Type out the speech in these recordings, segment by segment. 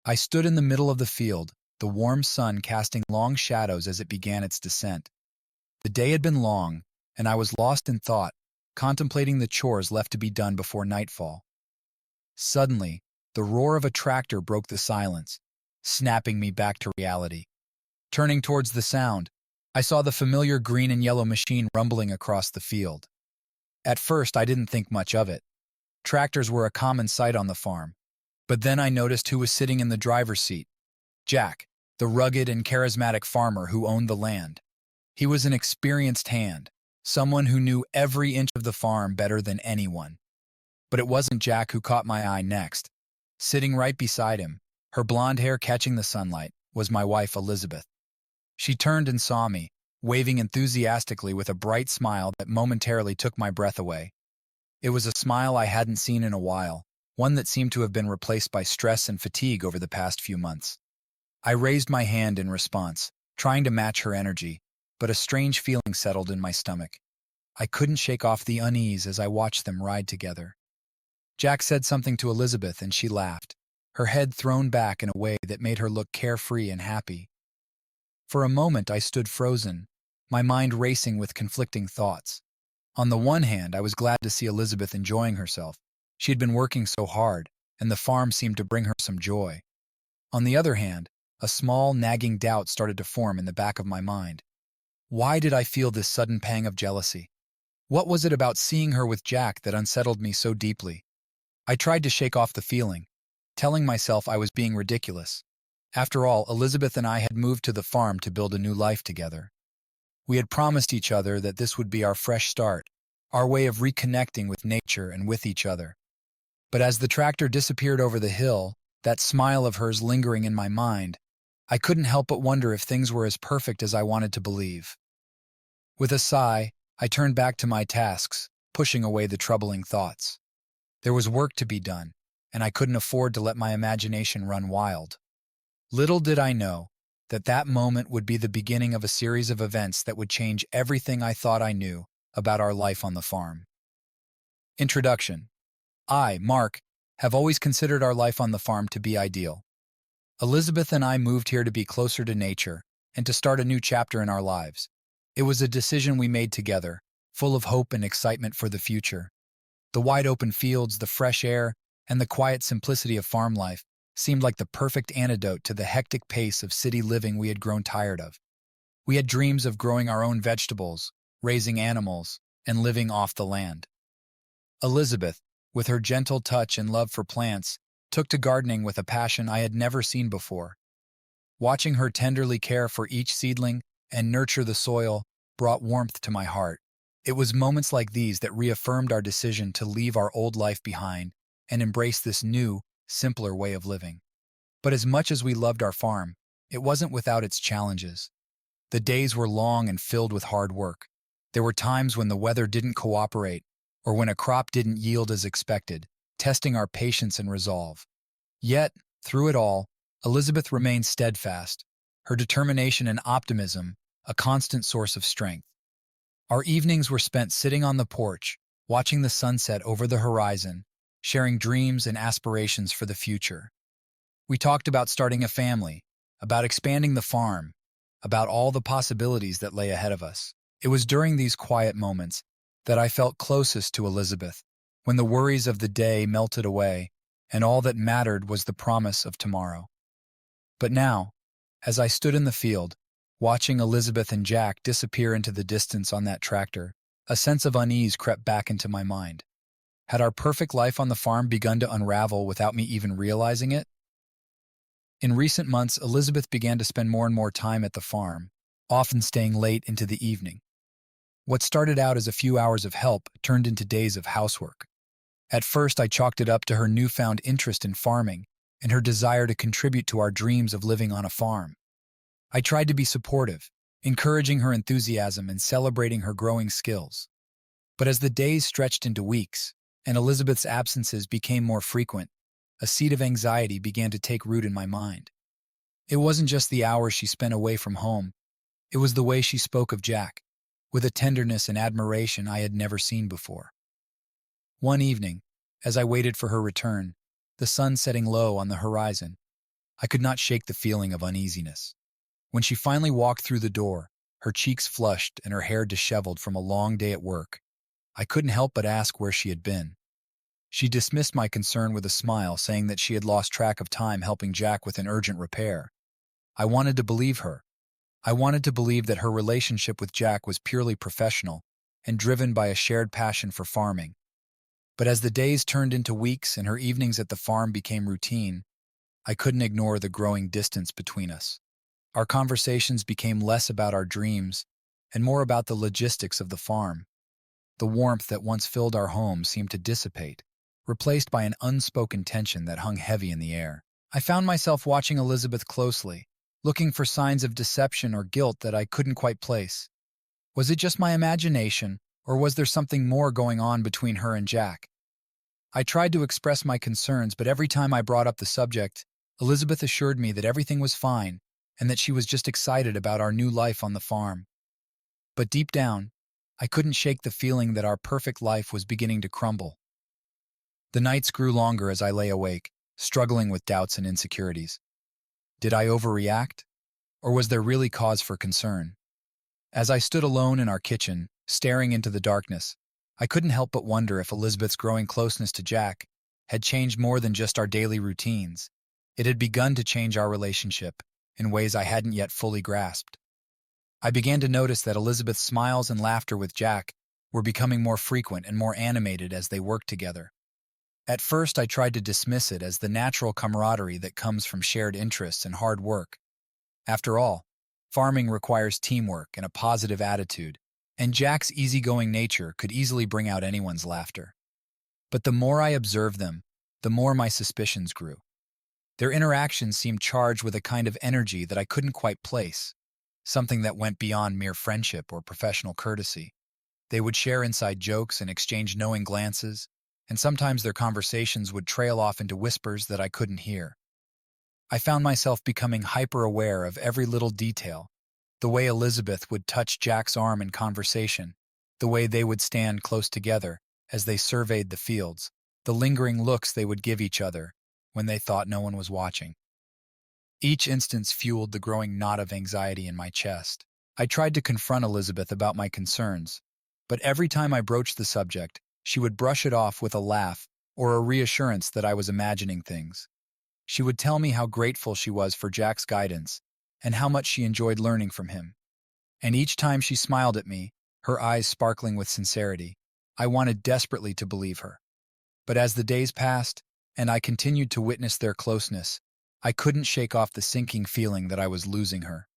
I stood in the middle of the field, the warm sun casting long shadows as it began its descent. The day had been long, and I was lost in thought, contemplating the chores left to be done before nightfall. Suddenly, the roar of a tractor broke the silence, snapping me back to reality. Turning towards the sound, I saw the familiar green and yellow machine rumbling across the field. At first, I didn't think much of it. Tractors were a common sight on the farm. But then I noticed who was sitting in the driver's seat. Jack, the rugged and charismatic farmer who owned the land. He was an experienced hand, someone who knew every inch of the farm better than anyone. But it wasn't Jack who caught my eye next. Sitting right beside him, her blonde hair catching the sunlight, was my wife Elizabeth. She turned and saw me, waving enthusiastically with a bright smile that momentarily took my breath away. It was a smile I hadn't seen in a while, one that seemed to have been replaced by stress and fatigue over the past few months. I raised my hand in response, trying to match her energy, but a strange feeling settled in my stomach. I couldn't shake off the unease as I watched them ride together. Jack said something to Elizabeth and she laughed, her head thrown back in a way that made her look carefree and happy. For a moment I stood frozen, my mind racing with conflicting thoughts. On the one hand, I was glad to see Elizabeth enjoying herself. She had been working so hard, and the farm seemed to bring her some joy. On the other hand, a small, nagging doubt started to form in the back of my mind. Why did I feel this sudden pang of jealousy? What was it about seeing her with Jack that unsettled me so deeply? I tried to shake off the feeling, telling myself I was being ridiculous. After all, Elizabeth and I had moved to the farm to build a new life together. We had promised each other that this would be our fresh start, our way of reconnecting with nature and with each other. But as the tractor disappeared over the hill, that smile of hers lingering in my mind, I couldn't help but wonder if things were as perfect as I wanted to believe. With a sigh, I turned back to my tasks, pushing away the troubling thoughts. There was work to be done, and I couldn't afford to let my imagination run wild. Little did I know that that moment would be the beginning of a series of events that would change everything I thought I knew about our life on the farm. Introduction. I, Mark, have always considered our life on the farm to be ideal. Elizabeth and I moved here to be closer to nature and to start a new chapter in our lives. It was a decision we made together, full of hope and excitement for the future. The wide open fields, the fresh air, and the quiet simplicity of farm life seemed like the perfect antidote to the hectic pace of city living we had grown tired of. We had dreams of growing our own vegetables, raising animals, and living off the land. Elizabeth, with her gentle touch and love for plants, took to gardening with a passion I had never seen before. Watching her tenderly care for each seedling and nurture the soil brought warmth to my heart. It was moments like these that reaffirmed our decision to leave our old life behind and embrace this new, simpler way of living. But as much as we loved our farm, it wasn't without its challenges. The days were long and filled with hard work. There were times when the weather didn't cooperate, or when a crop didn't yield as expected, testing our patience and resolve. Yet, through it all, Elizabeth remained steadfast, her determination and optimism a constant source of strength. Our evenings were spent sitting on the porch, watching the sunset over the horizon, sharing dreams and aspirations for the future. We talked about starting a family, about expanding the farm, about all the possibilities that lay ahead of us. It was during these quiet moments that I felt closest to Elizabeth, when the worries of the day melted away and all that mattered was the promise of tomorrow. But now, as I stood in the field, watching Elizabeth and Jack disappear into the distance on that tractor, a sense of unease crept back into my mind. Had our perfect life on the farm begun to unravel without me even realizing it? In recent months, Elizabeth began to spend more and more time at the farm, often staying late into the evening. What started out as a few hours of help turned into days of housework. At first, I chalked it up to her newfound interest in farming and her desire to contribute to our dreams of living on a farm. I tried to be supportive, encouraging her enthusiasm and celebrating her growing skills. But as the days stretched into weeks and Elizabeth's absences became more frequent, a seed of anxiety began to take root in my mind. It wasn't just the hours she spent away from home, it was the way she spoke of Jack, with a tenderness and admiration I had never seen before. One evening, as I waited for her return, the sun setting low on the horizon, I could not shake the feeling of uneasiness. When she finally walked through the door, her cheeks flushed and her hair disheveled from a long day at work, I couldn't help but ask where she had been. She dismissed my concern with a smile, saying that she had lost track of time helping Jack with an urgent repair. I wanted to believe her. I wanted to believe that her relationship with Jack was purely professional and driven by a shared passion for farming. But as the days turned into weeks and her evenings at the farm became routine, I couldn't ignore the growing distance between us. Our conversations became less about our dreams and more about the logistics of the farm. The warmth that once filled our home seemed to dissipate, replaced by an unspoken tension that hung heavy in the air. I found myself watching Elizabeth closely, looking for signs of deception or guilt that I couldn't quite place. Was it just my imagination, or was there something more going on between her and Jack? I tried to express my concerns, but every time I brought up the subject, Elizabeth assured me that everything was fine and that she was just excited about our new life on the farm. But deep down, I couldn't shake the feeling that our perfect life was beginning to crumble. The nights grew longer as I lay awake, struggling with doubts and insecurities. Did I overreact? Or was there really cause for concern? As I stood alone in our kitchen, staring into the darkness, I couldn't help but wonder if Elizabeth's growing closeness to Jack had changed more than just our daily routines. It had begun to change our relationship in ways I hadn't yet fully grasped. I began to notice that Elizabeth's smiles and laughter with Jack were becoming more frequent and more animated as they worked together. At first, I tried to dismiss it as the natural camaraderie that comes from shared interests and hard work. After all, farming requires teamwork and a positive attitude, and Jack's easygoing nature could easily bring out anyone's laughter. But the more I observed them, the more my suspicions grew. Their interactions seemed charged with a kind of energy that I couldn't quite place, something that went beyond mere friendship or professional courtesy. They would share inside jokes and exchange knowing glances, and sometimes their conversations would trail off into whispers that I couldn't hear. I found myself becoming hyper-aware of every little detail, the way Elizabeth would touch Jack's arm in conversation, the way they would stand close together as they surveyed the fields, the lingering looks they would give each other when they thought no one was watching. Each instance fueled the growing knot of anxiety in my chest. I tried to confront Elizabeth about my concerns, but every time I broached the subject, she would brush it off with a laugh or a reassurance that I was imagining things. She would tell me how grateful she was for Jack's guidance and how much she enjoyed learning from him. And each time she smiled at me, her eyes sparkling with sincerity, I wanted desperately to believe her. But as the days passed, and I continued to witness their closeness, I couldn't shake off the sinking feeling that I was losing her.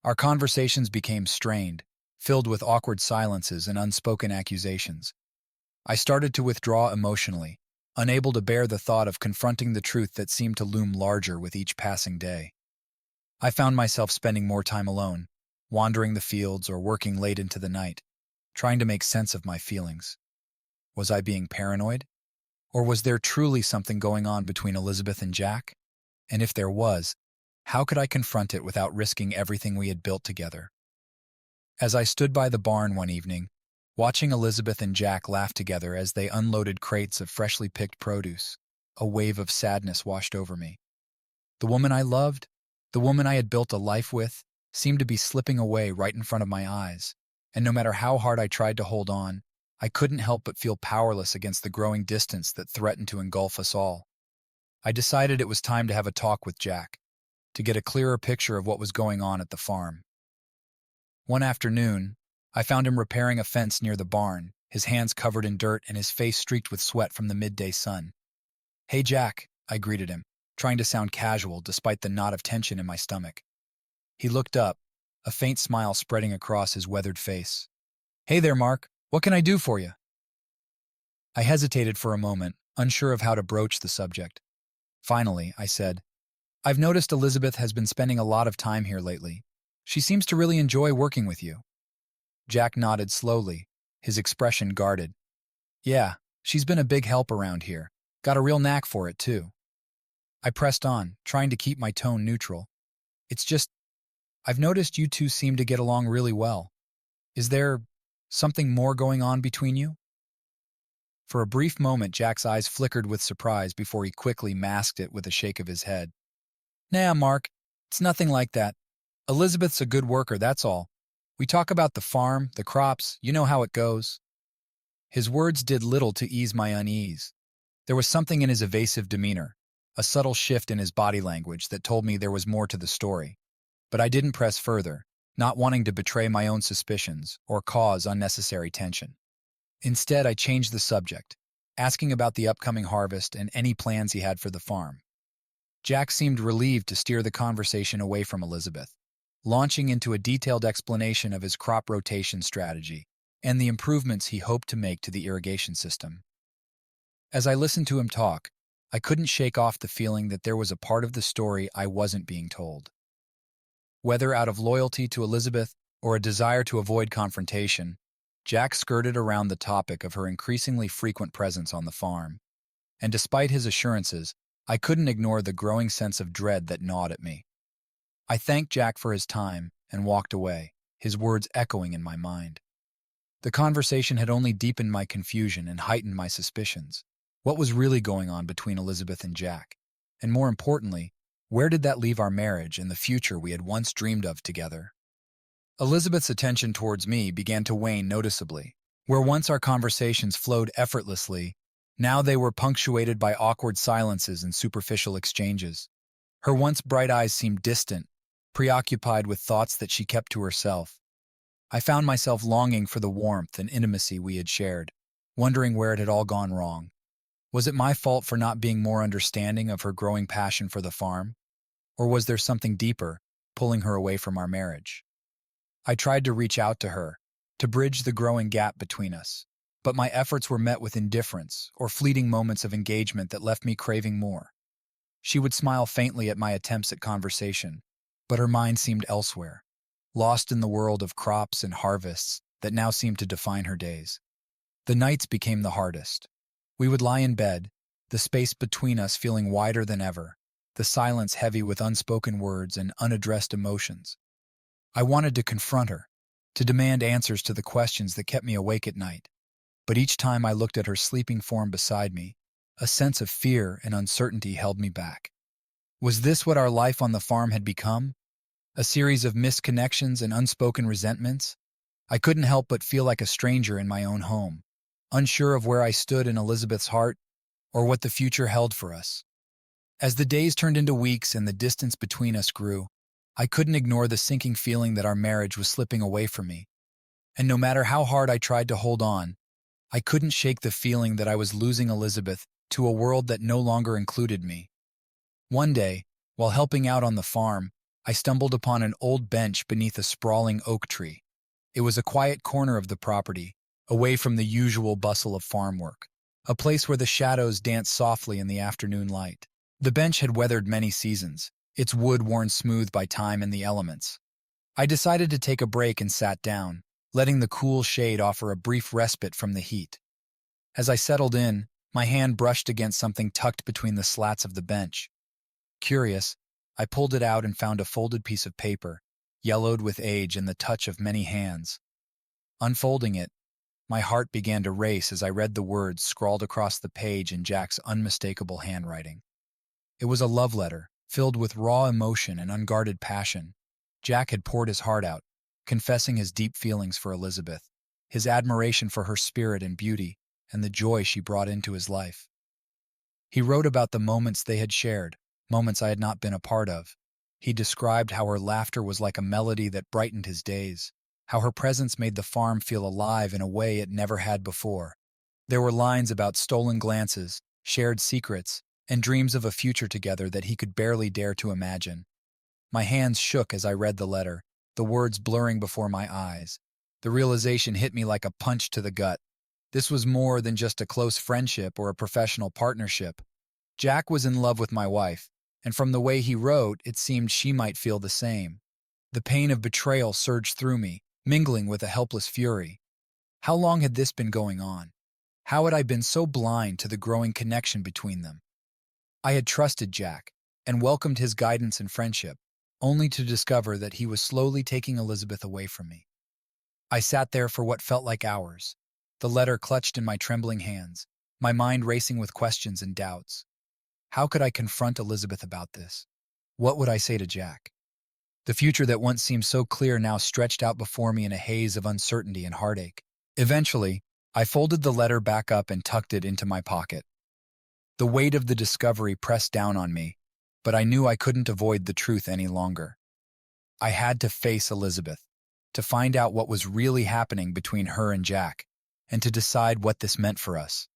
Our conversations became strained, filled with awkward silences and unspoken accusations. I started to withdraw emotionally, unable to bear the thought of confronting the truth that seemed to loom larger with each passing day. I found myself spending more time alone, wandering the fields or working late into the night, trying to make sense of my feelings. Was I being paranoid? Or was there truly something going on between Elizabeth and Jack? And if there was, how could I confront it without risking everything we had built together? As I stood by the barn one evening, watching Elizabeth and Jack laugh together as they unloaded crates of freshly picked produce, a wave of sadness washed over me. The woman I loved, the woman I had built a life with, seemed to be slipping away right in front of my eyes, and no matter how hard I tried to hold on, I couldn't help but feel powerless against the growing distance that threatened to engulf us all. I decided it was time to have a talk with Jack, to get a clearer picture of what was going on at the farm. One afternoon, I found him repairing a fence near the barn, his hands covered in dirt and his face streaked with sweat from the midday sun. "Hey, Jack," I greeted him, trying to sound casual despite the knot of tension in my stomach. He looked up, a faint smile spreading across his weathered face. "Hey there, Mark. What can I do for you?" I hesitated for a moment, unsure of how to broach the subject. Finally, I said, "I've noticed Elizabeth has been spending a lot of time here lately. She seems to really enjoy working with you." Jack nodded slowly, his expression guarded. "Yeah, she's been a big help around here. Got a real knack for it, too." I pressed on, trying to keep my tone neutral. "It's just, I've noticed you two seem to get along really well. Is there something more going on between you?" For a brief moment, Jack's eyes flickered with surprise before he quickly masked it with a shake of his head. Nah, Mark, it's nothing like that. Elizabeth's a good worker, that's all. We talk about the farm, the crops, you know how it goes. His words did little to ease my unease. There was something in his evasive demeanor, a subtle shift in his body language that told me there was more to the story. But I didn't press further, not wanting to betray my own suspicions or cause unnecessary tension. Instead, I changed the subject, asking about the upcoming harvest and any plans he had for the farm. Jack seemed relieved to steer the conversation away from Elizabeth, launching into a detailed explanation of his crop rotation strategy and the improvements he hoped to make to the irrigation system. As I listened to him talk, I couldn't shake off the feeling that there was a part of the story I wasn't being told. Whether out of loyalty to Elizabeth or a desire to avoid confrontation, Jack skirted around the topic of her increasingly frequent presence on the farm. And despite his assurances, I couldn't ignore the growing sense of dread that gnawed at me. I thanked Jack for his time and walked away, his words echoing in my mind. The conversation had only deepened my confusion and heightened my suspicions. What was really going on between Elizabeth and Jack? And more importantly, where did that leave our marriage and the future we had once dreamed of together? Elizabeth's attention towards me began to wane noticeably. Where once our conversations flowed effortlessly, now they were punctuated by awkward silences and superficial exchanges. Her once bright eyes seemed distant, preoccupied with thoughts that she kept to herself. I found myself longing for the warmth and intimacy we had shared, wondering where it had all gone wrong. Was it my fault for not being more understanding of her growing passion for the farm? Or was there something deeper, pulling her away from our marriage? I tried to reach out to her, to bridge the growing gap between us, but my efforts were met with indifference or fleeting moments of engagement that left me craving more. She would smile faintly at my attempts at conversation, but her mind seemed elsewhere, lost in the world of crops and harvests that now seemed to define her days. The nights became the hardest. We would lie in bed, the space between us feeling wider than ever, the silence heavy with unspoken words and unaddressed emotions. I wanted to confront her, to demand answers to the questions that kept me awake at night. But each time I looked at her sleeping form beside me, a sense of fear and uncertainty held me back. Was this what our life on the farm had become? A series of missed connections and unspoken resentments? I couldn't help but feel like a stranger in my own home, unsure of where I stood in Elizabeth's heart or what the future held for us. As the days turned into weeks and the distance between us grew, I couldn't ignore the sinking feeling that our marriage was slipping away from me. And no matter how hard I tried to hold on, I couldn't shake the feeling that I was losing Elizabeth to a world that no longer included me. One day, while helping out on the farm, I stumbled upon an old bench beneath a sprawling oak tree. It was a quiet corner of the property, away from the usual bustle of farm work, a place where the shadows danced softly in the afternoon light. The bench had weathered many seasons, its wood worn smooth by time and the elements. I decided to take a break and sat down, letting the cool shade offer a brief respite from the heat. As I settled in, my hand brushed against something tucked between the slats of the bench. Curious, I pulled it out and found a folded piece of paper, yellowed with age and the touch of many hands. Unfolding it, my heart began to race as I read the words scrawled across the page in Jack's unmistakable handwriting. It was a love letter, filled with raw emotion and unguarded passion. Jack had poured his heart out, confessing his deep feelings for Elizabeth, his admiration for her spirit and beauty, and the joy she brought into his life. He wrote about the moments they had shared, moments I had not been a part of. He described how her laughter was like a melody that brightened his days, how her presence made the farm feel alive in a way it never had before. There were lines about stolen glances, shared secrets, and dreams of a future together that he could barely dare to imagine. My hands shook as I read the letter, the words blurring before my eyes. The realization hit me like a punch to the gut. This was more than just a close friendship or a professional partnership. Jack was in love with my wife, and from the way he wrote, it seemed she might feel the same. The pain of betrayal surged through me, mingling with a helpless fury. How long had this been going on? How had I been so blind to the growing connection between them? I had trusted Jack and welcomed his guidance and friendship, only to discover that he was slowly taking Elizabeth away from me. I sat there for what felt like hours, the letter clutched in my trembling hands, my mind racing with questions and doubts. How could I confront Elizabeth about this? What would I say to Jack? The future that once seemed so clear now stretched out before me in a haze of uncertainty and heartache. Eventually, I folded the letter back up and tucked it into my pocket. The weight of the discovery pressed down on me, but I knew I couldn't avoid the truth any longer. I had to face Elizabeth, to find out what was really happening between her and Jack, and to decide what this meant for us.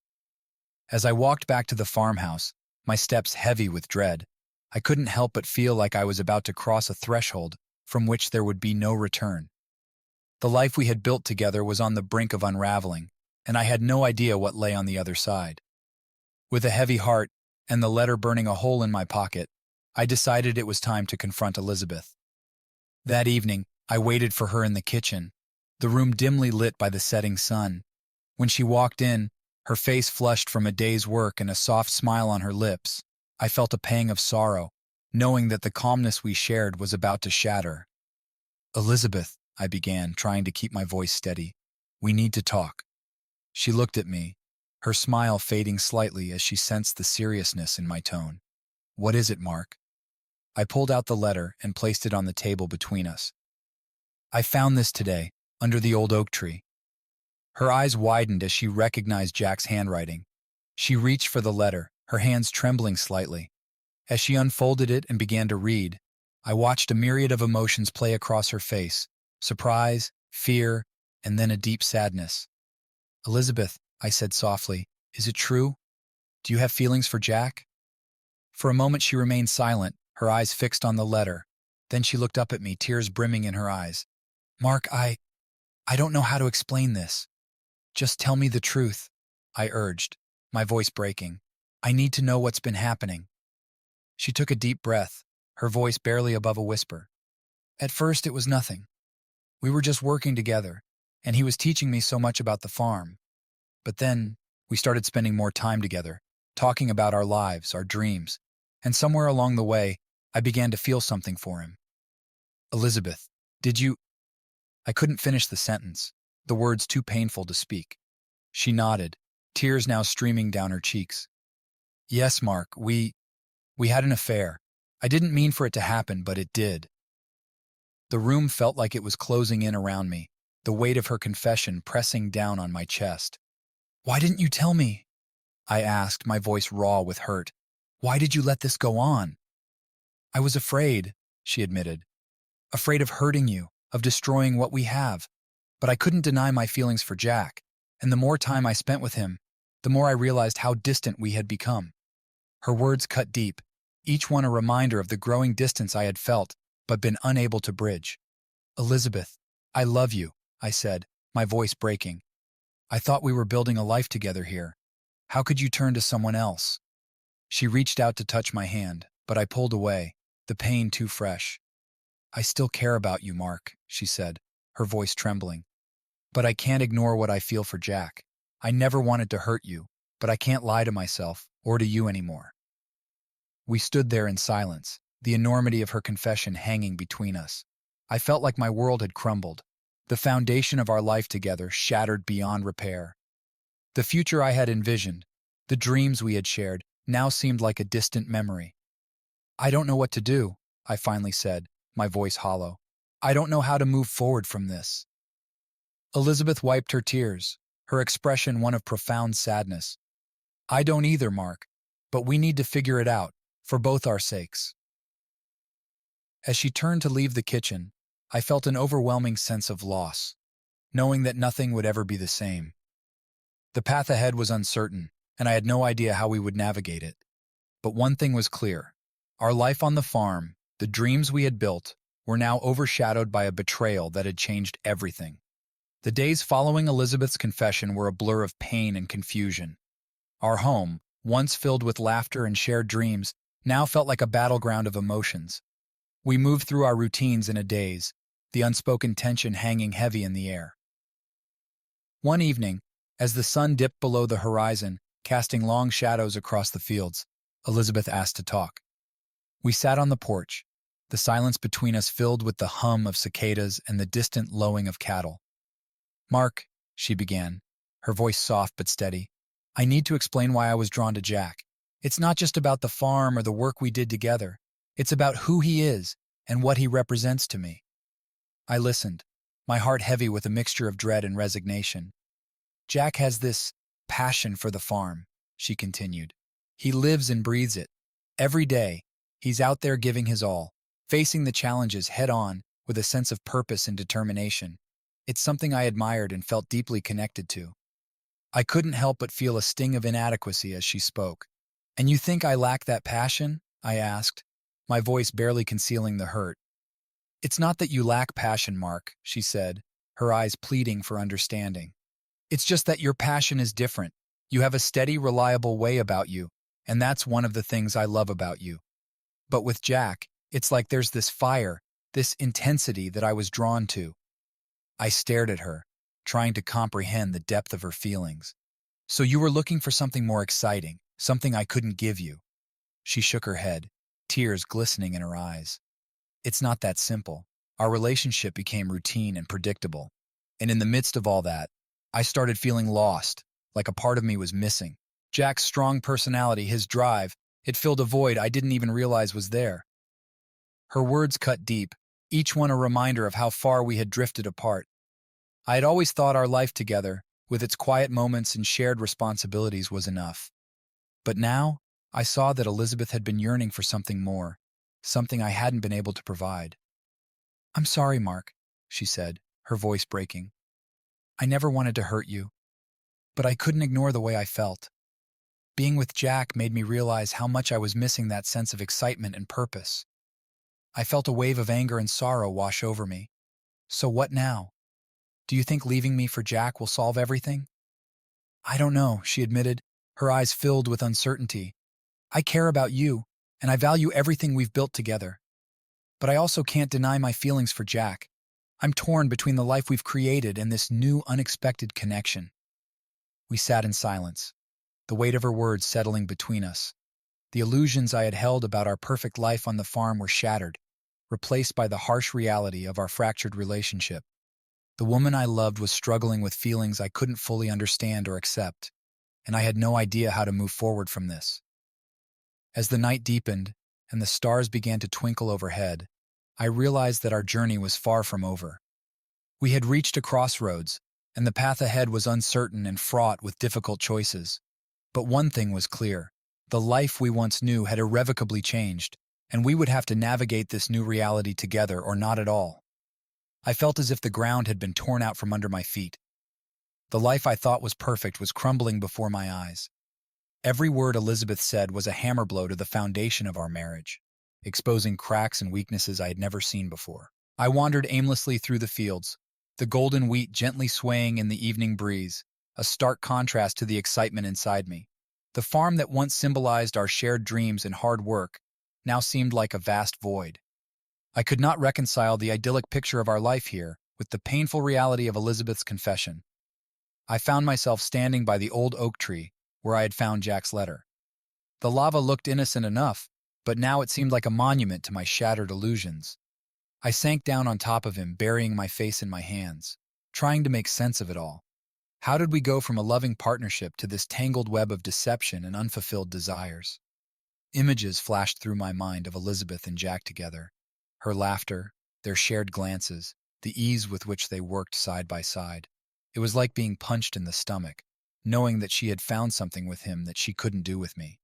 As I walked back to the farmhouse, my steps heavy with dread, I couldn't help but feel like I was about to cross a threshold from which there would be no return. The life we had built together was on the brink of unraveling, and I had no idea what lay on the other side. With a heavy heart and the letter burning a hole in my pocket, I decided it was time to confront Elizabeth. That evening, I waited for her in the kitchen, the room dimly lit by the setting sun. When she walked in, her face flushed from a day's work and a soft smile on her lips, I felt a pang of sorrow, knowing that the calmness we shared was about to shatter. "Elizabeth," I began, trying to keep my voice steady, "we need to talk." She looked at me, her smile fading slightly as she sensed the seriousness in my tone. "What is it, Mark?" I pulled out the letter and placed it on the table between us. "I found this today, under the old oak tree." Her eyes widened as she recognized Jack's handwriting. She reached for the letter, her hands trembling slightly. As she unfolded it and began to read, I watched a myriad of emotions play across her face: surprise, fear, and then a deep sadness. "Elizabeth," I said softly, "is it true? Do you have feelings for Jack?" For a moment she remained silent, her eyes fixed on the letter. Then she looked up at me, tears brimming in her eyes. "Mark, I don't know how to explain this. Just tell me the truth," I urged, my voice breaking. "I need to know what's been happening." She took a deep breath, her voice barely above a whisper. "At first it was nothing. We were just working together, and he was teaching me so much about the farm. But then we started spending more time together, talking about our lives, our dreams, and somewhere along the way, I began to feel something for him." "Elizabeth, did you—" I couldn't finish the sentence, the words too painful to speak. She nodded, tears now streaming down her cheeks. "Yes, Mark, we had an affair. I didn't mean for it to happen, but it did." The room felt like it was closing in around me, the weight of her confession pressing down on my chest. "Why didn't you tell me?" I asked, my voice raw with hurt. "Why did you let this go on?" "I was afraid," she admitted. "Afraid of hurting you, of destroying what we have. But I couldn't deny my feelings for Jack, and the more time I spent with him, the more I realized how distant we had become." Her words cut deep, each one a reminder of the growing distance I had felt but been unable to bridge. "Elizabeth, I love you," I said, my voice breaking. "I thought we were building a life together here. How could you turn to someone else?" She reached out to touch my hand, but I pulled away, the pain too fresh. "I still care about you, Mark," she said, her voice trembling. "But I can't ignore what I feel for Jack. I never wanted to hurt you, but I can't lie to myself or to you anymore." We stood there in silence, the enormity of her confession hanging between us. I felt like my world had crumbled, the foundation of our life together shattered beyond repair. The future I had envisioned, the dreams we had shared, now seemed like a distant memory. "I don't know what to do," I finally said, my voice hollow. "I don't know how to move forward from this." Elizabeth wiped her tears, her expression one of profound sadness. "I don't either, Mark, but we need to figure it out, for both our sakes." As she turned to leave the kitchen, I felt an overwhelming sense of loss, knowing that nothing would ever be the same. The path ahead was uncertain, and I had no idea how we would navigate it. But one thing was clear: our life on the farm, the dreams we had built, were now overshadowed by a betrayal that had changed everything. The days following Elizabeth's confession were a blur of pain and confusion. Our home, once filled with laughter and shared dreams, now felt like a battleground of emotions. We moved through our routines in a daze, the unspoken tension hanging heavy in the air. One evening, as the sun dipped below the horizon, casting long shadows across the fields, Elizabeth asked to talk. We sat on the porch, the silence between us filled with the hum of cicadas and the distant lowing of cattle. "Mark," she began, her voice soft but steady, "I need to explain why I was drawn to Jack. It's not just about the farm or the work we did together. It's about who he is and what he represents to me. I listened, my heart heavy with a mixture of dread and resignation. Jack has this passion for the farm, she continued. He lives and breathes it. Every day, he's out there giving his all, facing the challenges head-on with a sense of purpose and determination. It's something I admired and felt deeply connected to. I couldn't help but feel a sting of inadequacy as she spoke. "And you think I lack that passion?" I asked, my voice barely concealing the hurt. "It's not that you lack passion, Mark," she said, her eyes pleading for understanding. "It's just that your passion is different. You have a steady, reliable way about you, and that's one of the things I love about you. But with Jack, it's like there's this fire, this intensity that I was drawn to." I stared at her, trying to comprehend the depth of her feelings. "So you were looking for something more exciting, something I couldn't give you." She shook her head, tears glistening in her eyes. "It's not that simple. Our relationship became routine and predictable. And in the midst of all that, I started feeling lost, like a part of me was missing. Jack's strong personality, his drive, it filled a void I didn't even realize was there." Her words cut deep, each one a reminder of how far we had drifted apart. I had always thought our life together, with its quiet moments and shared responsibilities, was enough. But now, I saw that Elizabeth had been yearning for something more, something I hadn't been able to provide. "I'm sorry, Mark," she said, her voice breaking. "I never wanted to hurt you, but I couldn't ignore the way I felt. Being with Jack made me realize how much I was missing that sense of excitement and purpose. I felt a wave of anger and sorrow wash over me. So what now? Do you think leaving me for Jack will solve everything?" "I don't know," she admitted, her eyes filled with uncertainty. "I care about you, and I value everything we've built together. But I also can't deny my feelings for Jack. I'm torn between the life we've created and this new, unexpected connection." We sat in silence, the weight of her words settling between us. The illusions I had held about our perfect life on the farm were shattered, replaced by the harsh reality of our fractured relationship. The woman I loved was struggling with feelings I couldn't fully understand or accept, and I had no idea how to move forward from this. As the night deepened and the stars began to twinkle overhead, I realized that our journey was far from over. We had reached a crossroads, and the path ahead was uncertain and fraught with difficult choices. But one thing was clear: the life we once knew had irrevocably changed, and we would have to navigate this new reality together or not at all. I felt as if the ground had been torn out from under my feet. The life I thought was perfect was crumbling before my eyes. Every word Elizabeth said was a hammer blow to the foundation of our marriage, exposing cracks and weaknesses I had never seen before. I wandered aimlessly through the fields, the golden wheat gently swaying in the evening breeze, a stark contrast to the excitement inside me. The farm that once symbolized our shared dreams and hard work now seemed like a vast void. I could not reconcile the idyllic picture of our life here with the painful reality of Elizabeth's confession. I found myself standing by the old oak tree where I had found Jack's letter. The lava looked innocent enough, but now it seemed like a monument to my shattered illusions. I sank down on top of him, burying my face in my hands, trying to make sense of it all. How did we go from a loving partnership to this tangled web of deception and unfulfilled desires? Images flashed through my mind of Elizabeth and Jack together. Her laughter, their shared glances, the ease with which they worked side by side. It was like being punched in the stomach, knowing that she had found something with him that she couldn't do with me.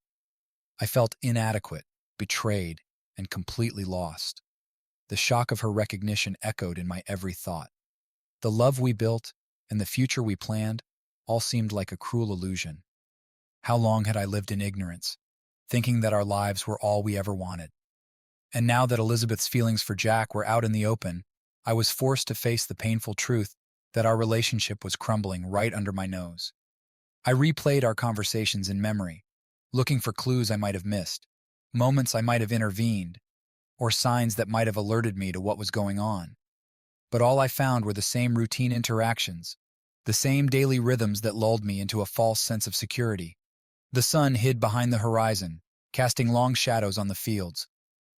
I felt inadequate, betrayed, and completely lost. The shock of her recognition echoed in my every thought. The love we built and the future we planned all seemed like a cruel illusion. How long had I lived in ignorance, thinking that our lives were all we ever wanted? And now that Elizabeth's feelings for Jack were out in the open, I was forced to face the painful truth that our relationship was crumbling right under my nose. I replayed our conversations in memory, looking for clues I might have missed, moments I might have intervened, or signs that might have alerted me to what was going on. But all I found were the same routine interactions, the same daily rhythms that lulled me into a false sense of security. The sun hid behind the horizon, casting long shadows on the fields.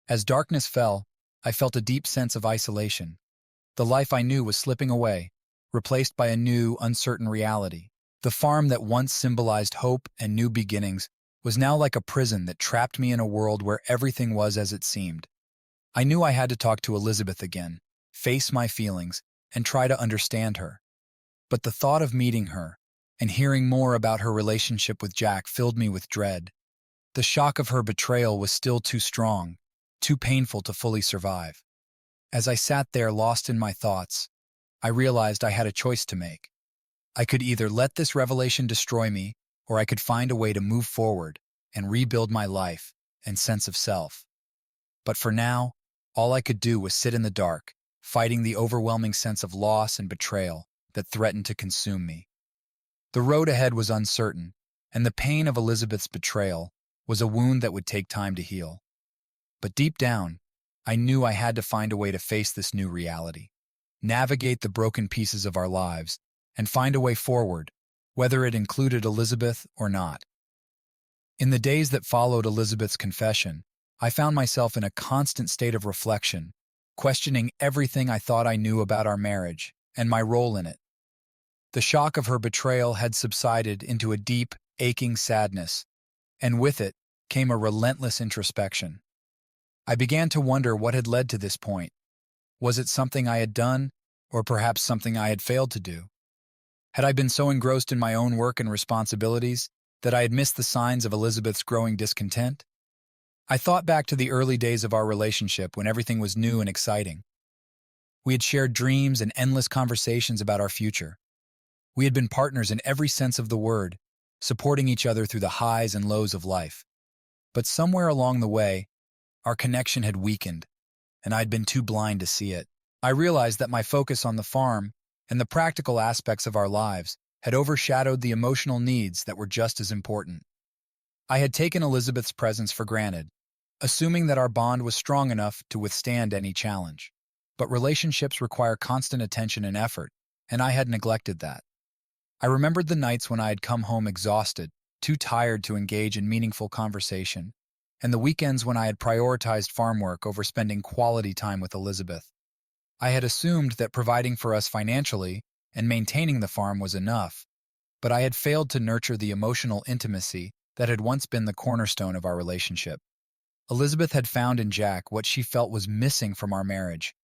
As darkness fell, I felt a deep sense of isolation. The life I knew was slipping away, replaced by a new, uncertain reality. The farm that once symbolized hope and new beginnings was now like a prison that trapped me in a world where everything was as it seemed. I knew I had to talk to Elizabeth again, face my feelings, and try to understand her. But the thought of meeting her and hearing more about her relationship with Jack filled me with dread. The shock of her betrayal was still too strong, too painful to fully survive. As I sat there lost in my thoughts, I realized I had a choice to make. I could either let this revelation destroy me, or I could find a way to move forward and rebuild my life and sense of self. But for now, all I could do was sit in the dark, fighting the overwhelming sense of loss and betrayal that threatened to consume me. The road ahead was uncertain, and the pain of Elizabeth's betrayal was a wound that would take time to heal. But deep down, I knew I had to find a way to face this new reality, navigate the broken pieces of our lives, and find a way forward, whether it included Elizabeth or not. In the days that followed Elizabeth's confession, I found myself in a constant state of reflection, questioning everything I thought I knew about our marriage and my role in it. The shock of her betrayal had subsided into a deep, aching sadness, and with it came a relentless introspection. I began to wonder what had led to this point. Was it something I had done, or perhaps something I had failed to do? Had I been so engrossed in my own work and responsibilities that I had missed the signs of Elizabeth's growing discontent? I thought back to the early days of our relationship when everything was new and exciting. We had shared dreams and endless conversations about our future. We had been partners in every sense of the word, supporting each other through the highs and lows of life. But somewhere along the way, our connection had weakened, and I'd been too blind to see it. I realized that my focus on the farm and the practical aspects of our lives had overshadowed the emotional needs that were just as important. I had taken Elizabeth's presence for granted, assuming that our bond was strong enough to withstand any challenge. But relationships require constant attention and effort, and I had neglected that. I remembered the nights when I had come home exhausted, too tired to engage in meaningful conversation, and the weekends when I had prioritized farm work over spending quality time with Elizabeth. I had assumed that providing for us financially and maintaining the farm was enough, but I had failed to nurture the emotional intimacy that had once been the cornerstone of our relationship. Elizabeth had found in Jack what she felt was missing from our marriage: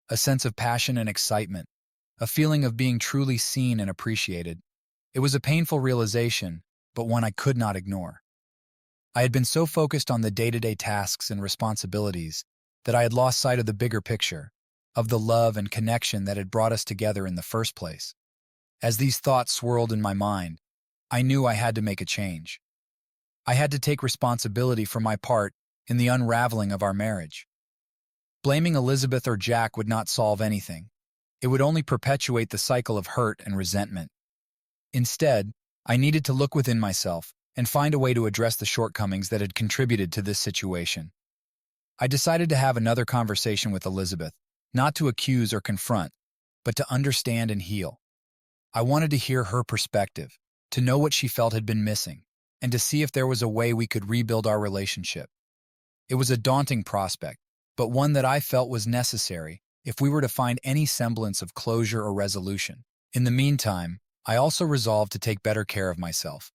a sense of passion and excitement, a feeling of being truly seen and appreciated. It was a painful realization, but one I could not ignore. I had been so focused on the day-to-day tasks and responsibilities that I had lost sight of the bigger picture, of the love and connection that had brought us together in the first place. As these thoughts swirled in my mind, I knew I had to make a change. I had to take responsibility for my part in the unraveling of our marriage. Blaming Elizabeth or Jack would not solve anything. It would only perpetuate the cycle of hurt and resentment. Instead, I needed to look within myself and find a way to address the shortcomings that had contributed to this situation. I decided to have another conversation with Elizabeth, not to accuse or confront, but to understand and heal. I wanted to hear her perspective, to know what she felt had been missing, and to see if there was a way we could rebuild our relationship. It was a daunting prospect, but one that I felt was necessary if we were to find any semblance of closure or resolution. In the meantime, I also resolved to take better care of myself,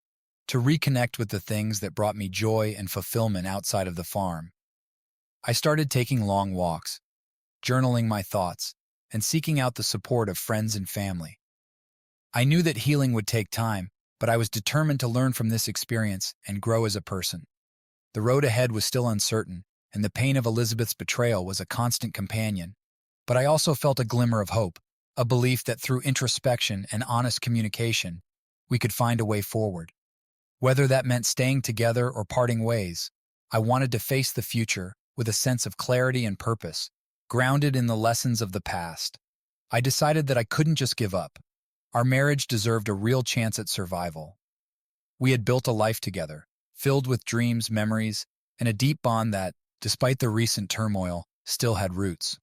to reconnect with the things that brought me joy and fulfillment outside of the farm. I started taking long walks, journaling my thoughts, and seeking out the support of friends and family. I knew that healing would take time, but I was determined to learn from this experience and grow as a person. The road ahead was still uncertain, and the pain of Elizabeth's betrayal was a constant companion. But I also felt a glimmer of hope, a belief that through introspection and honest communication, we could find a way forward. Whether that meant staying together or parting ways, I wanted to face the future with a sense of clarity and purpose, grounded in the lessons of the past. I decided that I couldn't just give up. Our marriage deserved a real chance at survival. We had built a life together, filled with dreams, memories, and a deep bond that, despite the recent turmoil, still had roots.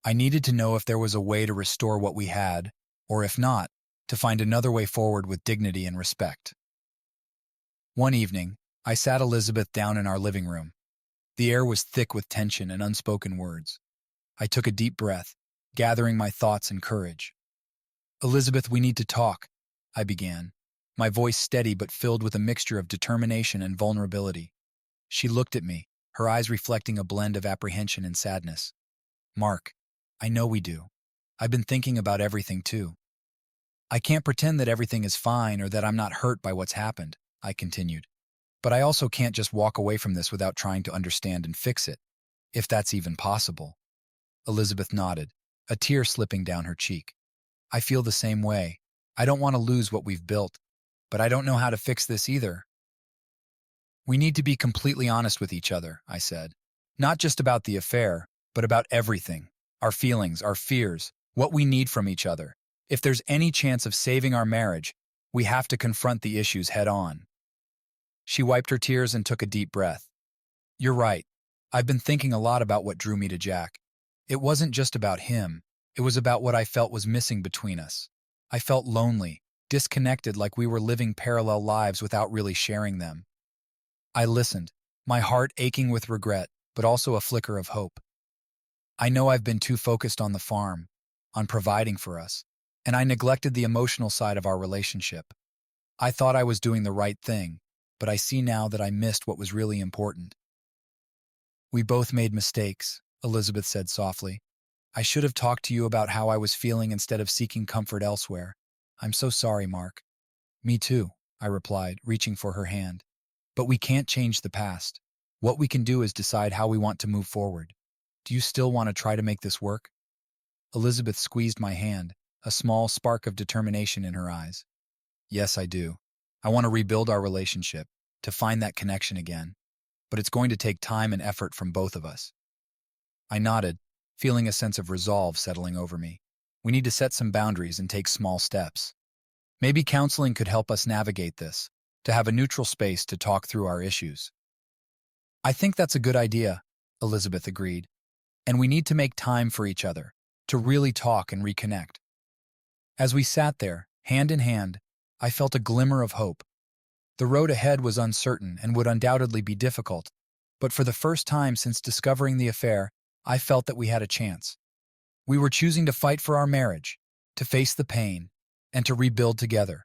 I needed to know if there was a way to restore what we had, or if not, to find another way forward with dignity and respect. One evening, I sat Elizabeth down in our living room. The air was thick with tension and unspoken words. I took a deep breath, gathering my thoughts and courage. "Elizabeth, we need to talk," I began, my voice steady but filled with a mixture of determination and vulnerability. She looked at me, her eyes reflecting a blend of apprehension and sadness. Mark, I know we do. I've been thinking about everything too. I can't pretend that everything is fine or that I'm not hurt by what's happened, I continued. But I also can't just walk away from this without trying to understand and fix it, if that's even possible. Elizabeth nodded, a tear slipping down her cheek. I feel the same way. I don't want to lose what we've built, but I don't know how to fix this either. We need to be completely honest with each other, I said. Not just about the affair, but about everything. Our feelings, our fears, what we need from each other. If there's any chance of saving our marriage, we have to confront the issues head on. She wiped her tears and took a deep breath. You're right. I've been thinking a lot about what drew me to Jack. It wasn't just about him. It was about what I felt was missing between us. I felt lonely, disconnected, like we were living parallel lives without really sharing them. I listened, my heart aching with regret, but also a flicker of hope. I know I've been too focused on the farm, on providing for us, and I neglected the emotional side of our relationship. I thought I was doing the right thing, but I see now that I missed what was really important. We both made mistakes, Elizabeth said softly. I should have talked to you about how I was feeling instead of seeking comfort elsewhere. I'm so sorry, Mark. Me too, I replied, reaching for her hand. But we can't change the past. What we can do is decide how we want to move forward. Do you still want to try to make this work? Elizabeth squeezed my hand, a small spark of determination in her eyes. Yes, I do. I want to rebuild our relationship, to find that connection again. But it's going to take time and effort from both of us. I nodded, feeling a sense of resolve settling over me. We need to set some boundaries and take small steps. Maybe counseling could help us navigate this, to have a neutral space to talk through our issues. I think that's a good idea, Elizabeth agreed. And we need to make time for each other, to really talk and reconnect. As we sat there, hand in hand, I felt a glimmer of hope. The road ahead was uncertain and would undoubtedly be difficult, but for the first time since discovering the affair, I felt that we had a chance. We were choosing to fight for our marriage, to face the pain, and to rebuild together.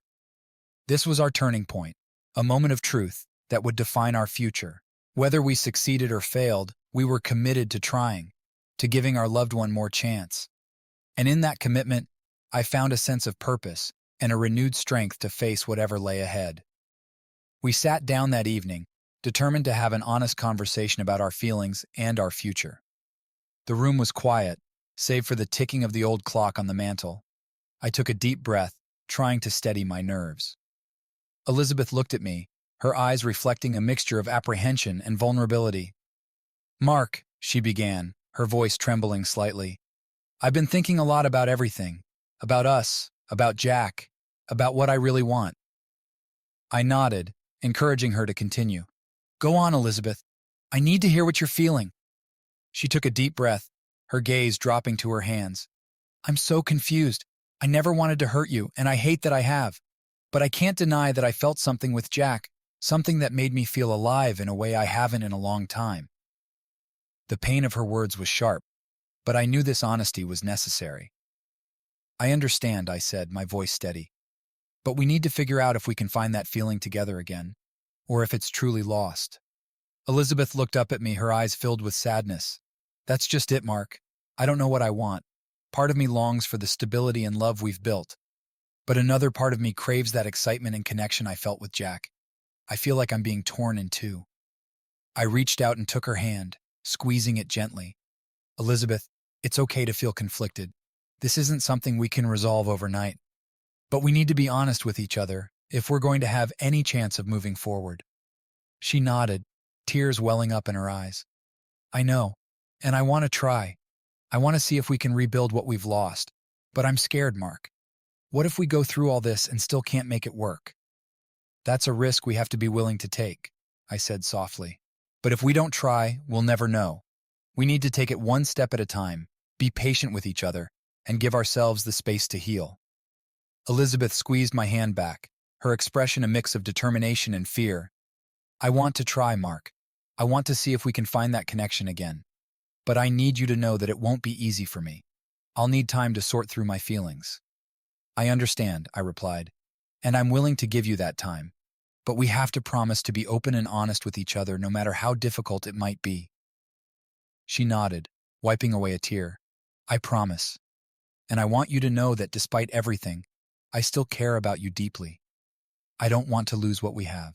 This was our turning point, a moment of truth that would define our future. Whether we succeeded or failed, we were committed to trying, to giving our loved one more chance. And in that commitment, I found a sense of purpose and a renewed strength to face whatever lay ahead. We sat down that evening, determined to have an honest conversation about our feelings and our future. The room was quiet, save for the ticking of the old clock on the mantel. I took a deep breath, trying to steady my nerves. Elizabeth looked at me, her eyes reflecting a mixture of apprehension and vulnerability. Mark, she began, her voice trembling slightly. I've been thinking a lot about everything, about us, about Jack, about what I really want. I nodded, encouraging her to continue. Go on, Elizabeth. I need to hear what you're feeling. She took a deep breath, her gaze dropping to her hands. I'm so confused. I never wanted to hurt you, and I hate that I have. But I can't deny that I felt something with Jack, something that made me feel alive in a way I haven't in a long time. The pain of her words was sharp, but I knew this honesty was necessary. I understand, I said, my voice steady. But we need to figure out if we can find that feeling together again, or if it's truly lost. Elizabeth looked up at me, her eyes filled with sadness. That's just it, Mark. I don't know what I want. Part of me longs for the stability and love we've built. But another part of me craves that excitement and connection I felt with Jack. I feel like I'm being torn in two. I reached out and took her hand, squeezing it gently. Elizabeth, it's okay to feel conflicted. This isn't something we can resolve overnight. But we need to be honest with each other if we're going to have any chance of moving forward. She nodded, tears welling up in her eyes. I know, and I want to try. I want to see if we can rebuild what we've lost. But I'm scared, Mark. What if we go through all this and still can't make it work? That's a risk we have to be willing to take, I said softly. But if we don't try, we'll never know. We need to take it one step at a time, be patient with each other, and give ourselves the space to heal. Elizabeth squeezed my hand back, her expression a mix of determination and fear. I want to try, Mark. I want to see if we can find that connection again. But I need you to know that it won't be easy for me. I'll need time to sort through my feelings. I understand, I replied. And I'm willing to give you that time. But we have to promise to be open and honest with each other no matter how difficult it might be. She nodded, wiping away a tear. I promise. And I want you to know that despite everything, I still care about you deeply. I don't want to lose what we have.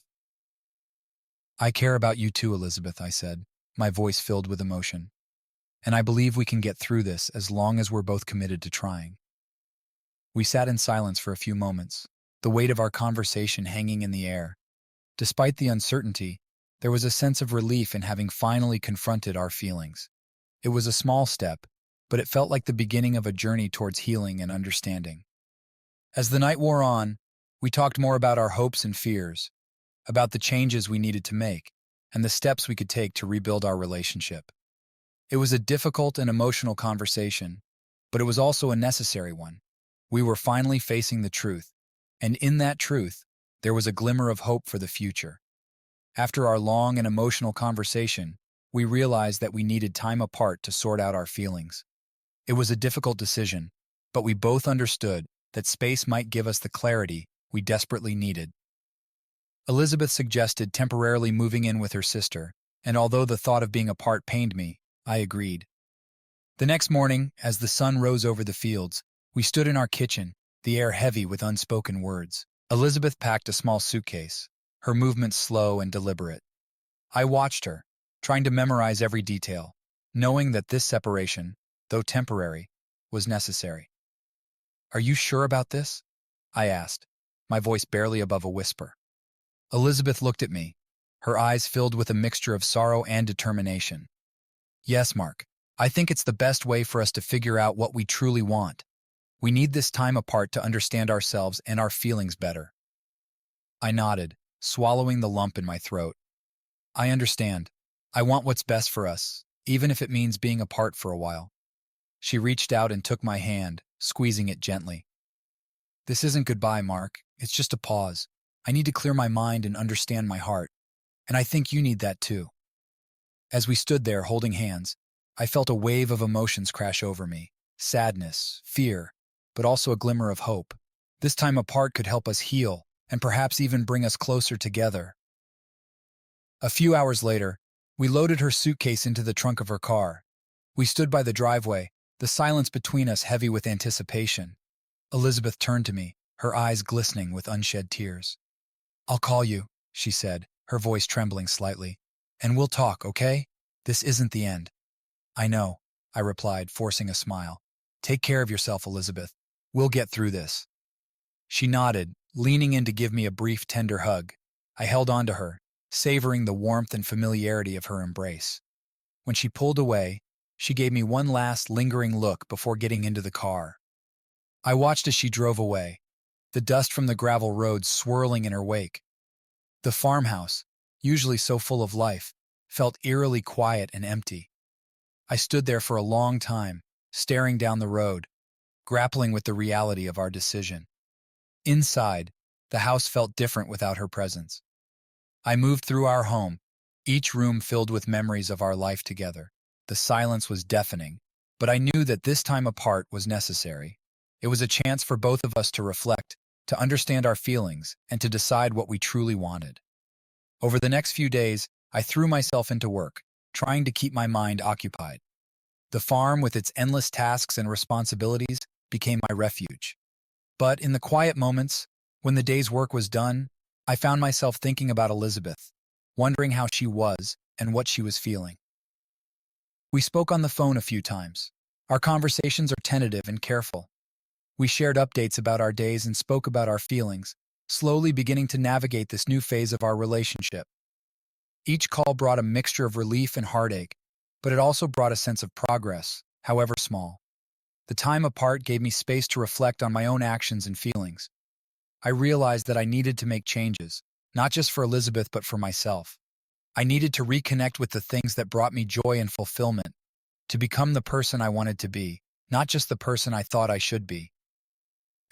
I care about you too, Elizabeth, I said, my voice filled with emotion. And I believe we can get through this as long as we're both committed to trying. We sat in silence for a few moments, the weight of our conversation hanging in the air. Despite the uncertainty, there was a sense of relief in having finally confronted our feelings. It was a small step, but it felt like the beginning of a journey towards healing and understanding. As the night wore on, we talked more about our hopes and fears, about the changes we needed to make, and the steps we could take to rebuild our relationship. It was a difficult and emotional conversation, but it was also a necessary one. We were finally facing the truth, and in that truth, there was a glimmer of hope for the future. After our long and emotional conversation, we realized that we needed time apart to sort out our feelings. It was a difficult decision, but we both understood that space might give us the clarity we desperately needed. Elizabeth suggested temporarily moving in with her sister, and although the thought of being apart pained me, I agreed. The next morning, as the sun rose over the fields, we stood in our kitchen, the air heavy with unspoken words. Elizabeth packed a small suitcase, her movements slow and deliberate. I watched her, trying to memorize every detail, knowing that this separation, though temporary, was necessary. "Are you sure about this?" I asked, my voice barely above a whisper. Elizabeth looked at me, her eyes filled with a mixture of sorrow and determination. "Yes, Mark. I think it's the best way for us to figure out what we truly want. We need this time apart to understand ourselves and our feelings better." I nodded, swallowing the lump in my throat. "I understand. I want what's best for us, even if it means being apart for a while." She reached out and took my hand, squeezing it gently. "This isn't goodbye, Mark. It's just a pause. I need to clear my mind and understand my heart. And I think you need that too." As we stood there holding hands, I felt a wave of emotions crash over me. Sadness, fear, but also a glimmer of hope. This time apart could help us heal, and perhaps even bring us closer together. A few hours later, we loaded her suitcase into the trunk of her car. We stood by the driveway, the silence between us heavy with anticipation. Elizabeth turned to me, her eyes glistening with unshed tears. "I'll call you," she said, her voice trembling slightly. "And we'll talk, okay? This isn't the end." "I know," I replied, forcing a smile. "Take care of yourself, Elizabeth. We'll get through this." She nodded, leaning in to give me a brief, tender hug. I held on to her, savoring the warmth and familiarity of her embrace. When she pulled away, she gave me one last, lingering look before getting into the car. I watched as she drove away, the dust from the gravel roads swirling in her wake. The farmhouse, usually so full of life, felt eerily quiet and empty. I stood there for a long time, staring down the road, grappling with the reality of our decision. Inside, the house felt different without her presence. I moved through our home, each room filled with memories of our life together. The silence was deafening, but I knew that this time apart was necessary. It was a chance for both of us to reflect, to understand our feelings, and to decide what we truly wanted. Over the next few days, I threw myself into work, trying to keep my mind occupied. The farm, with its endless tasks and responsibilities, became my refuge. But in the quiet moments, when the day's work was done, I found myself thinking about Elizabeth, wondering how she was and what she was feeling. We spoke on the phone a few times. Our conversations are tentative and careful. We shared updates about our days and spoke about our feelings, slowly beginning to navigate this new phase of our relationship. Each call brought a mixture of relief and heartache, but it also brought a sense of progress, however small. The time apart gave me space to reflect on my own actions and feelings. I realized that I needed to make changes, not just for Elizabeth but for myself. I needed to reconnect with the things that brought me joy and fulfillment, to become the person I wanted to be, not just the person I thought I should be.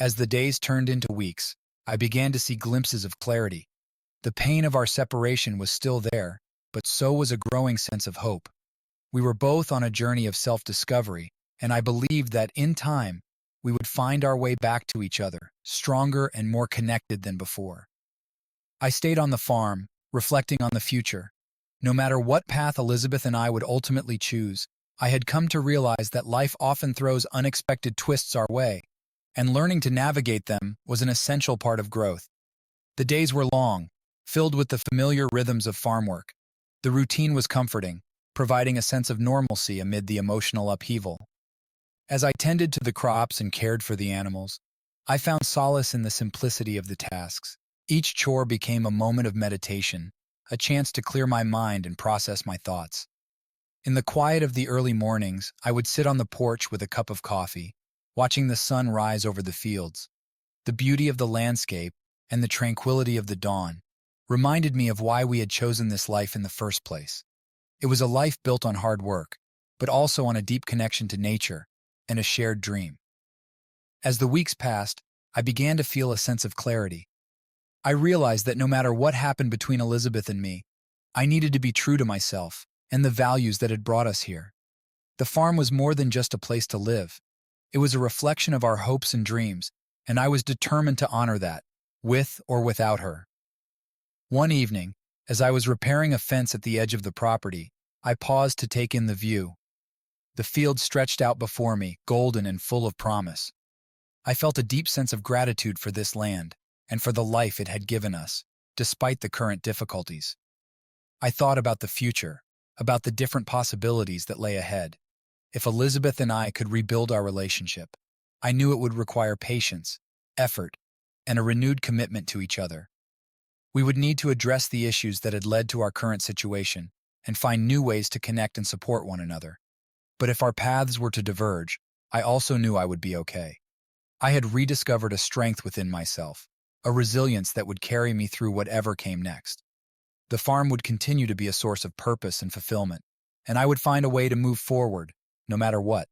As the days turned into weeks, I began to see glimpses of clarity. The pain of our separation was still there, but so was a growing sense of hope. We were both on a journey of self-discovery, and I believed that, in time, we would find our way back to each other, stronger and more connected than before. I stayed on the farm, reflecting on the future. No matter what path Elizabeth and I would ultimately choose, I had come to realize that life often throws unexpected twists our way, and learning to navigate them was an essential part of growth. The days were long, filled with the familiar rhythms of farm work. The routine was comforting, providing a sense of normalcy amid the emotional upheaval. As I tended to the crops and cared for the animals, I found solace in the simplicity of the tasks. Each chore became a moment of meditation, a chance to clear my mind and process my thoughts. In the quiet of the early mornings, I would sit on the porch with a cup of coffee, watching the sun rise over the fields. The beauty of the landscape and the tranquility of the dawn reminded me of why we had chosen this life in the first place. It was a life built on hard work, but also on a deep connection to nature and a shared dream. As the weeks passed, I began to feel a sense of clarity. I realized that no matter what happened between Elizabeth and me, I needed to be true to myself and the values that had brought us here. The farm was more than just a place to live. It was a reflection of our hopes and dreams, and I was determined to honor that, with or without her. One evening, as I was repairing a fence at the edge of the property, I paused to take in the view. The field stretched out before me, golden and full of promise. I felt a deep sense of gratitude for this land and for the life it had given us, despite the current difficulties. I thought about the future, about the different possibilities that lay ahead. If Elizabeth and I could rebuild our relationship, I knew it would require patience, effort, and a renewed commitment to each other. We would need to address the issues that had led to our current situation and find new ways to connect and support one another. But if our paths were to diverge, I also knew I would be okay. I had rediscovered a strength within myself, a resilience that would carry me through whatever came next. The farm would continue to be a source of purpose and fulfillment, and I would find a way to move forward, no matter what.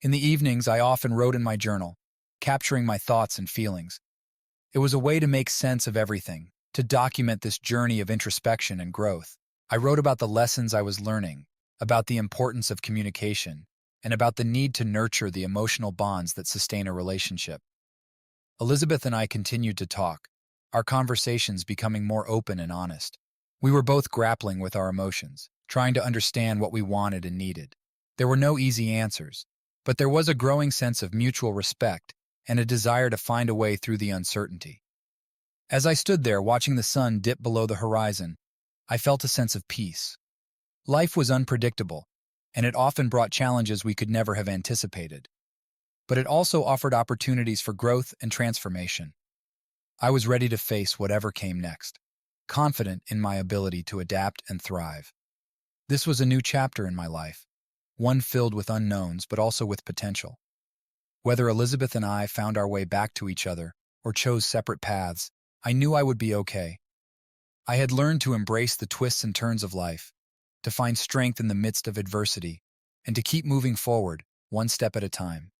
In the evenings, I often wrote in my journal, capturing my thoughts and feelings. It was a way to make sense of everything, to document this journey of introspection and growth. I wrote about the lessons I was learning, about the importance of communication, and about the need to nurture the emotional bonds that sustain a relationship. Elizabeth and I continued to talk, our conversations becoming more open and honest. We were both grappling with our emotions, trying to understand what we wanted and needed. There were no easy answers, but there was a growing sense of mutual respect and a desire to find a way through the uncertainty. As I stood there watching the sun dip below the horizon, I felt a sense of peace. Life was unpredictable, and it often brought challenges we could never have anticipated. But it also offered opportunities for growth and transformation. I was ready to face whatever came next, confident in my ability to adapt and thrive. This was a new chapter in my life, one filled with unknowns but also with potential. Whether Elizabeth and I found our way back to each other or chose separate paths, I knew I would be okay. I had learned to embrace the twists and turns of life, to find strength in the midst of adversity, and to keep moving forward, one step at a time.